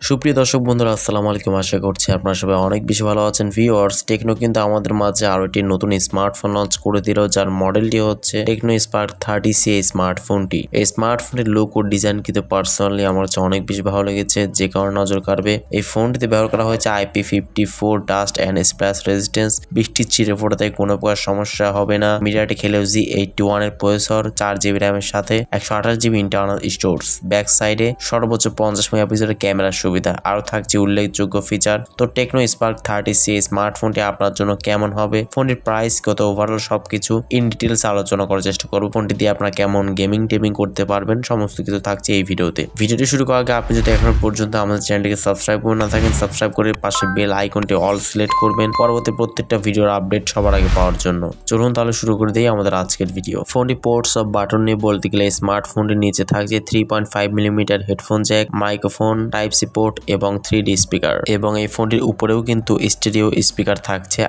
সুপ্রিয় দর্শক বন্ধুরা আসসালামু আলাইকুম। আশা করছি আপনারা সবাই অনেক বেশি ভালো আছেন। ভিউয়ার্স, টেকনো কিন্তু আমাদের মাঝে আরো একটি নতুন স্মার্টফোন লঞ্চ করে দিল, যার মডেলটি হচ্ছে টেকনো স্পার্ক 30C স্মার্টফোনটি। এই স্মার্টফোনের লুক ও ডিজাইন কিন্তু পার্সোনালি আমার কাছে অনেক বেশি ভালো লেগেছে, যে কারণে নজর কাড়বে। এই ফোনটিতে ব্যবহার করা হয়েছে IP54 dust and splash resistance. বৃষ্টির ছিটে ফোটা তাই কোনো প্রকার সমস্যা হবে না। MediaTek Helio G81 এর প্রসেসর, 4GB র্যামের সাথে 128GB ইন্টারনাল স্টোরেজ। ব্যাক সাইডে সর্বোচ্চ 50 মেগাপিক্সেলের ক্যামেরার সুবিধা, আরও থাকছে উল্লেখযোগ্য ফিচার। তো টেকনো স্পার্ক 30C স্মার্টফোনটি আপনার জন্য কেমন হবে, ফোনটির প্রাইস কত, ওভারঅল সবকিছু ইন ডিটেলস আলোচনা করার চেষ্টা করব। ফোনটি দিয়ে আপনারা কেমন গেমিং করতে পারবেন সমস্ত কিছু থাকছে এই ভিডিওতে। ভিডিওটি শুরু করার আগে আপনি যদি এখনো পর্যন্ত আমাদের চ্যানেলটিকে সাবস্ক্রাইব করে না থাকেন, সাবস্ক্রাইব করে পাশে বেল আইকনটি অল সিলেক্ট করবেন পরবর্তী প্রত্যেকটা ভিডিওর আপডেট সবার আগে পাওয়ার জন্য। চলুন তাহলে শুরু করে দিই আমাদের আজকের ভিডিও। ফোনটি পোর্টস অফ বাটন নিয়ে বলতে গেলে স্মার্টফোনটির নিচে থাকছে 3.5mm headphone Jack, microphone, type-C port এবং 3D স্পিকার। এবং এই ফোনটির উপরেও কিন্তু স্টেরিও স্পিকার থাকছে,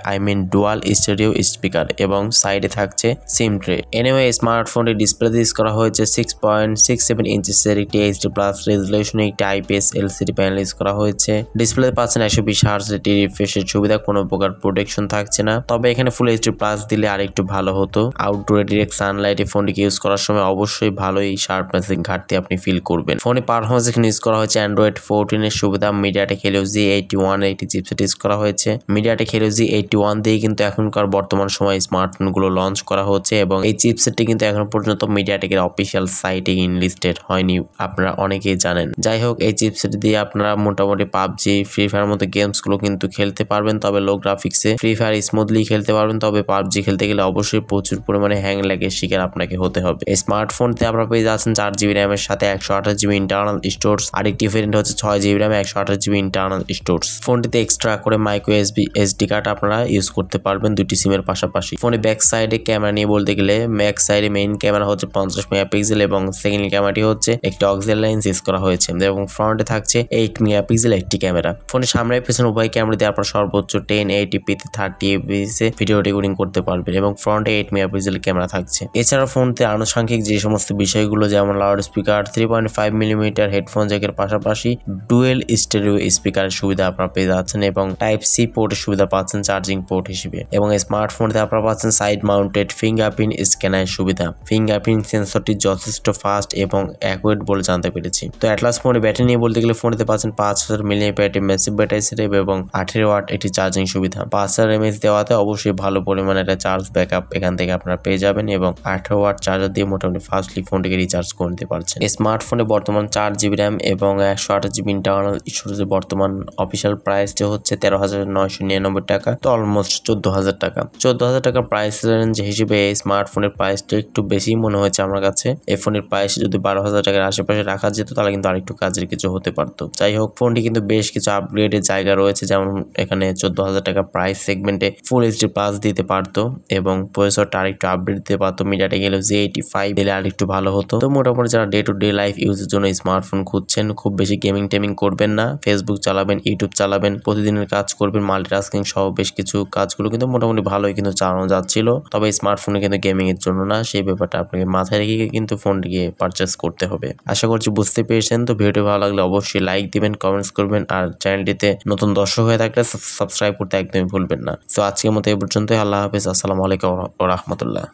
ডুয়াল স্টেরিও স্পিকার, এবং সাইডে থাকছে সিম ট্রে। এনিওয়ে স্মার্টফোনটির ডিসপ্লেতে ইউজ করা হয়েছে 6.67 ইঞ্চের একটি HD+ রেজুলেশনে একটি IPS LCD প্যানেল ইউজ করা হয়েছে। ডিসপ্লেতে পাচ্ছেন 120Hz এটি রিফ্রেশের সুবিধা, কোনো প্রকার প্রোটেকশন থাকছে না। তবে এখানে ফুল HD+ দিলে আর একটু ভালো হতো। আউটডোরে ডিরেক্ট সানলাইটে ফোনটিকে ইউজ করার সময় অবশ্যই ভালোই শার্পনেসিং ঘাটতি আপনি ফিল করবেন। ফোনে পারফরমেন্স এখানে ইউজ করা হয়েছে Android 14 এর সুবিধা। MediaTek Helio G81 এর একটি চিপসেট ইউজ করা হয়েছে। MediaTek Helio G81 দিয়ে কিন্তু এখনকার বর্তমান সময়ে স্মার্টফোনগুলো লঞ্চ করা হচ্ছে, এবং এই চিপসেটটি কিন্তু এখন পর্যন্ত MediaTek এর অফিসিয়াল সাইটে ইনলিস্টেড হয়নি, আপনারা অনেকেই জানেন। যাই হোক, এই চিপসেট দিয়ে আপনারা মোটামুটি পাবজি, ফ্রি ফায়ার মতো গেমসগুলো কিন্তু খেলতে পারবেন, তবে লো গ্রাফিক্সে। ফ্রি ফায়ার স্মুথলি খেলতে পারবেন, তবে পাবজি খেলতে গেলে অবশ্যই প্রচুর পরিমাণে হ্যাং লাগে শিকার আপনাকে হতে হবে। এই স্মার্টফোনতে আপনারা পেয়ে যাচ্ছেন 4GB র্যামের সাথে 128GB ইন্টারনাল স্টোরেজ। আরেকটি ভেরিয়েন্ট হচ্ছে 6GB RAM 128GB internal storage. ফোনটিতে এক্সট্রা করে মাইক্রো SD কার্ড আপনারা ইউজ করতে পারবেন দুটি সিমের পাশাপাশি। ফোনে ব্যাক সাইডে ক্যামেরা নিয়ে বলতে গেলে ব্যাক সাইডে মেইন ক্যামেরা হচ্ছে 50 মেগাপিক্সেল এবং সেকেন্ড ক্যামেরাটি হচ্ছে একটি অক্সিলারি লেন্স ইউজ করা হয়েছে, এবং ফ্রন্টে থাকছে 8 মেগাপিক্সেল একটি ক্যামেরা। ফোনের সামনে পেছনে উভয় ক্যামেরা দিয়ে আপনারা সর্বোচ্চ 1080p তে 30fps এ ভিডিও রেকর্ডিং করতে পারবেন, এবং ফ্রন্টে 8 মেগাপিক্সেল ক্যামেরা থাকছে। এছাড়া ফোনতে আনুষঙ্গিক যে সমস্ত বিষয়গুলো, যেমন লাউড স্পিকার, 3.5mm হেডফোন জ্যাকের পাশাপাশি ডুয়েল স্টেরিও স্পিকারের সুবিধা আপনারা পেয়ে যাচ্ছেন, এবং টাইপ-সি পোর্টের সুবিধা পাচ্ছেন চার্জিং পোর্ট হিসেবে। এবং স্মার্টফোনতে আপনারা পাচ্ছেন সাইড মাউন্টেড ফিঙ্গারপ্রিন্ট স্ক্যানারের সুবিধা। ফিঙ্গারপ্রিন্ট সেন্সরটি যথেষ্ট ফাস্ট এবং অ্যাকুরেট বলে জানতে পেরেছি। তো অ্যাটলাস ফোনে ব্যাটারি নিয়ে বলতে গেলে ফোনেতে পাচ্ছেন 5000 mAh ম্যাসিভ ব্যাটারি সেটআপ এবং 18 ওয়াট একটি চার্জিং সুবিধা। 5000 mAh দেওয়াতে অবশ্যই ভালো পরিমাণে একটা চার্জ ব্যাকআপ এখান থেকে আপনারা পেয়ে যাবেন, এবং 18 ওয়াট চার্জার দিয়ে মোটামুটি ফাস্টলি ফোনটিকে রিচার্জ করে নিতে পারছেন। স্মার্টফোনে বর্তমান 4GB র্যাম এবং 128GB ইন্টারনাল স্টোরেজের বর্তমান অফিসিয়াল প্রাইসটি হচ্ছে 13,999 টাকা, তো অলমোস্ট 14,000 টাকা। 14,000 টাকার প্রাইস রেঞ্জ হিসেবে এই স্মার্টফোনের প্রাইসটা একটু বেশি মনে হয়েছে আমার কাছে। এই ফোনের প্রাইস যদি 12,000 টাকার আশেপাশে রাখা যেত তাহলে কিন্তু আরেকটু কাজের কিছু হতে পারতো। যাই হোক, ফোনটি কিন্তু বেশ কিছু আপগ্রেডের জায়গা রয়েছে, যেমন এখানে 14,000 টাকা প্রাইস সেগমেন্টে ফুল HD+ দিতে পারতো, এবং প্রসেসরটা আরেকটু আপডেট দিতে পারতো। MediaTek Helio G85 দিলে আরেকটু ভালো হতো। তো মোটামুটি যারা ডে টু ডে লাইফ ইউজের জন্য স্মার্টফোন খুঁজছেন, খুব বেশি গেমিং করবেন না, ফেসবুক চালাবেন, ইউটিউব চালাবেন, প্রতিদিনের কাজ করবেন, মাল্টিটাস্কিং সহ বেশ কিছু কাজগুলো কিন্তু মোটামুটি ভালোই কিন্তু চালানো যাচ্ছিল। তবে স্মার্টফোনে কিন্তু গেমিং এর জন্য না, সেই ব্যাপারটা আপনাকে মাথায় রেখে কিন্তু ফোনটিকে পারচেস করতে হবে। আশা করছি বুঝতে পেরেছেন। তো ভিডিওটি ভালো লাগলে অবশ্যই লাইক দিবেন, কমেন্টস করবেন, আর চ্যানেলটিতে নতুন দর্শক হয়ে থাকলে সাবস্ক্রাইব করতে একদমই ভুলবেন না। তো আজকের মতো এই পর্যন্তই। আল্লাহ হাফেজ, আসসালামু আলাইকুম ওয়া রাহমাতুল্লাহ।